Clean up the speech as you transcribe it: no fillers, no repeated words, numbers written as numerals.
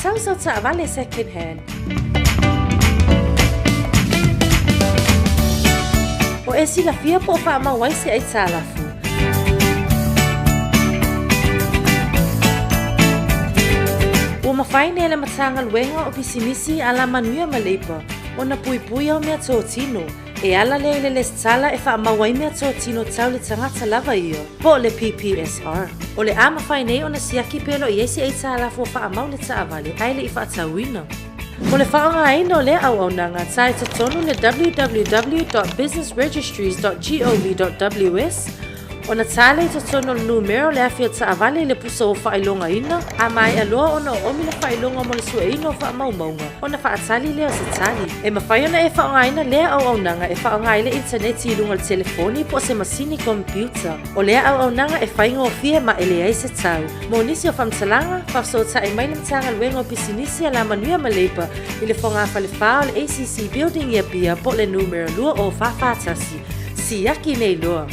tau sau ta vale second hand. O e sila fia po fa mawai se ai talafu. O mawhaine le matanga luenga o pisinisi ala manuia malepa o na pui au mea tōtino. E ala le sala e wha mawai mea tōtino tau le tangata lava ia po le PPSR. O le ama whainei o na siaki pelo i esi ei tālafo wha mau le taavale aile i wha tauina. Mo le whaonga aina o le au nanga tae te tonu le www.businessregistries.gov.ws o na tale te tonu le numero le afia taavale le pusa o whailonga ina a mai aloa o na omi le whailonga mo le sua ino o wha maumaunga o na wha atali lea se tali. E mawhai ona e whaonga aina lea au nanga e whaonga aile interneti i lunga le telefoni po se masini computer. O lea au nanga e whainga o fia ma ele ai se tau. Mo nisi o whamtalanga, whafso ta e maina mtanga luenga o pisinisi a la manuia malepa i le whonga whale whao le ACC building ia pia po le numero lua o whawhatasi. Siaki nei loa.